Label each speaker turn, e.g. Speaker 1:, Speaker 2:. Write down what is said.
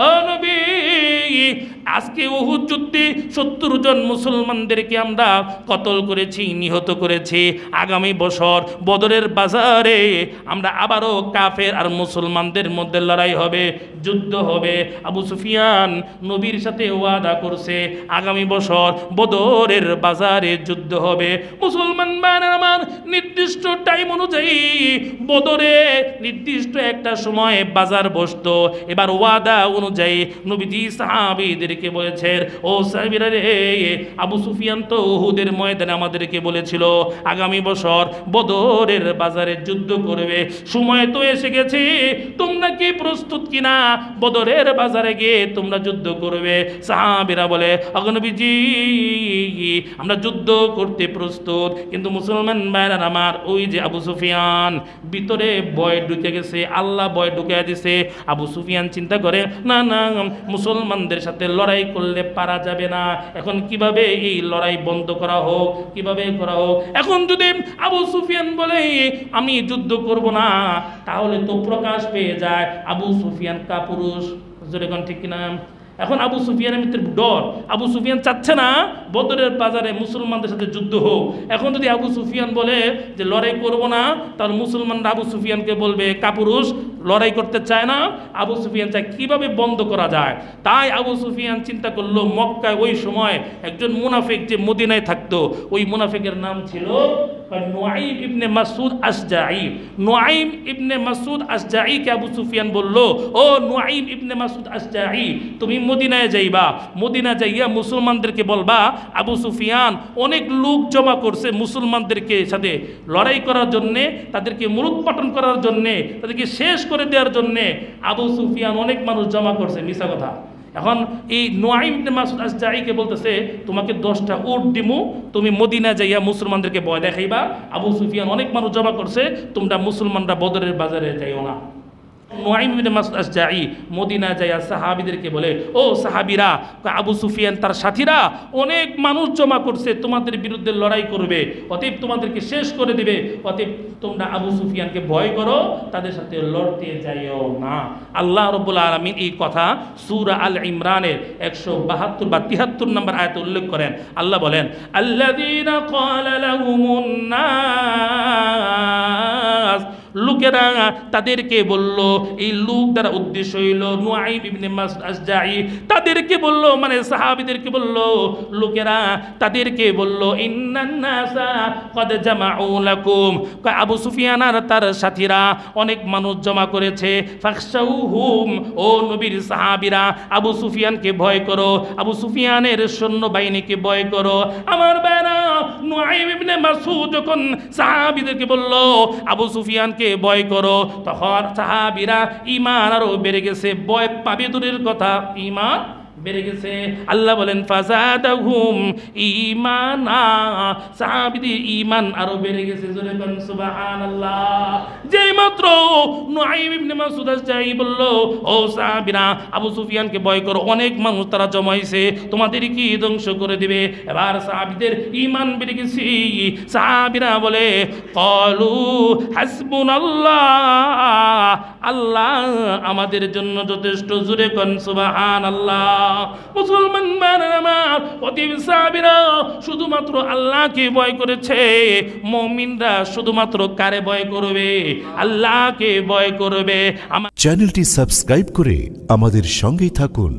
Speaker 1: ও নবী, আজকে উহুদ যুদ্ধে 70 জন মুসলমানদেরকে আমরা কতল করেছি, নিহত করেছি। আগামী বছর বদরের বাজারে আমরা আবারও কাফের আর মুসলমানদের মধ্যে লড়াই হবে, যুদ্ধ হবে। আবু সুফিয়ান নবীর সাথে ওয়াদা করছে আগামী বছর বদরের বাজারে যুদ্ধ হবে। মুসলমান ভাইরা আমার, নির্দিষ্ট টাইম অনুযায়ী বদরে নির্দিষ্ট একটা সময়ে বাজার বসতো। এবার ওয়াদা অনুযায়ী নবীজি সাহাবীদেরকে বলেছেন, ও সাহাবীরা রে, আবু সুফিয়ান তো উহুদের ময়দানে আমাদেরকে বলেছিল আগামী বছর বদরের বাজারে যুদ্ধ করবে, সময় তো এসে গেছে, তোমরা কি প্রস্তুত কিনা বদরের বাজারে গিয়ে তোমরা যুদ্ধ করবে? সাহাবীরা বলে, নবীজি আমরা যুদ্ধ করতে প্রস্তুত। কিন্তু মুসলমান ভাইরা আমার, ওই যে আবু সুফিয়ান ভিতরে ভয় ঢুকে গেছে, আল্লাহ ভয় ঢুকে দিছে। আবু সুফিয়ান চিন্তা করে, না না, মুসলমানদের সাথে লড়াই করলে পারা যাবে না, এখন কিভাবে এই লড়াই বন্ধ করা হোক, কিভাবে করা হোক। এখন যদি আবু সুফিয়ান বলে আমি যুদ্ধ করব না, তাহলে তো প্রকাশ পেয়ে যায় আবু সুফিয়ান কাপুরুষ। যেরকম ঠিক কিনা? এখন আবু সুফিয়ানের মৃত্যুর ডর, আবু সুফিয়ান চাচ্ছে না বদরের বাজারে মুসলমানদের সাথে যুদ্ধ হোক। এখন যদি আবু সুফিয়ান বলে যে লড়াই করব না, তাহলে মুসলমানরা আবু সুফিয়ানকে বলবে কাপুরুষ, লড়াই করতে চায় না। আবু সুফিয়ান চায় কিভাবে বন্ধ করা যায়। তাই আবু সুফিয়ান চিন্তা করলো, মক্কায় ওই সময় একজন মুনাফিক যে মদিনায় থাকতো, ওই মুনাফিকের নাম ছিল নুআইম ইবনে মাসউদ আশজাঈ। নুআইম ইবনে মাসউদ আশজাঈকে আবু সুফিয়ান বলল, ও নুআইম ইবনে মাসউদ আশজাঈ, তুমি মদিনায় যাইবা, মদিনা যাইয়া মুসলমানদেরকে বলবা আবু সুফিয়ান অনেক লোক জমা করছে মুসলমানদেরকে সাথে লড়াই করার জন্যে, তাদেরকে মূলোৎপাটন করার জন্যে, তাদেরকে শেষ করে দেওয়ার জন্যে আবু সুফিয়ান অনেক মানুষ জমা করছে। মিছা কথা। এখন এই নুআইম ইবনে মাসউদ আশজাঈকে বলতেছে, তোমাকে 10টা উট দিমু, তুমি মদিনা যাইয়া মুসলমানদেরকে ভয় দেখাইবা, আবু সুফিয়ান অনেক মানুষ জমা করছে, তোমরা মুসলমানরা বদরের বাজারে যাইও না। নুআইম ইবনে মাসউদ আশজাঈ মদিনা যাইয়া সাহাবীদেরকে বলে, ও সাহাবীরা, আবু সুফিয়ান তার সাথীরা অনেক মানুষ জমা করছে, তোমাদের বিরুদ্ধে লড়াই করবে, অতএব তোমাদেরকে শেষ করে দিবে, অতএব তোমরা আবু সুফিয়ানকে ভয় করো, তাদের সাথে লড়তে যাইও না। আল্লাহ রাব্বুল আলামিন এই কথা সূরা আল ইমরানের 172 বা 73 নম্বর আয়াতে উল্লেখ করেন। আল্লাহ বলেন, আল্লাযীনা ক্বালা লাহুমুন নাস, লোকেরা তাদেরকে বলল, এই লোক দ্বারা উদ্দেশ্য হইল নুআইম ইবনে মাসউদ আশজাঈ, তাদেরকে বলল, মানে সাহাবীদেরকে বলল, লোকেরা তাদেরকে বলল, ইন্নান নাসা ক্বাদ জামাউ লাকুম, আবু সুফিয়ান আর তার সাথীরা অনেক মানুষ জমা করেছে, ফাখশাউহুম, ও নবীর সাহাবীরা আবু সুফিয়ানকে ভয় করো, আবু সুফিয়ানের সৈন্যবাহিনীকে ভয় করো। আমার ভাইরা, নুআইম ইবনে মাসউদ যখন সাহাবীদেরকে বলল আবু সুফিয়ানকে ভয় করো, তখন সাহাবীরা ঈমান আরো বেড়ে গেছে, ভয় পাবে দূরের কথা, ঈমান বেড়ে গেছে। আল্লাহ বলেন, ফাযাদাহুম ঈমানা, সাহাবীদের ঈমান আরো বেড়ে গেছে। জোরে বলেন সুবহানাল্লাহ। যেই মাত্র নুআইম ইবনে মাসউদ আশজাঈ বলল, ও সাহাবীরা আবু সুফিয়ানকে ভয় করো, অনেক মানুষ তারা জমাইছে, তোমাদের কি ধ্বংস করে দিবে। এবার সাহাবীদের ঈমান বেড়ে গেছে। সাহাবীরা বলে, ক্বালু হাসবুনাল্লাহ, আল্লাহ আমাদের জন্য যথেষ্ট। জোরে কোন সুবহানাল্লাহ। মুসলমান আমার, অতীব সাহাবীরা শুধুমাত্র আল্লাহকে ভয় করেছে। মুমিনরা শুধুমাত্র কারে ভয় করবে? আল্লাহকে ভয় করবে।
Speaker 2: চ্যানেলটি সাবস্ক্রাইব করে আমাদের সঙ্গেই থাকুন।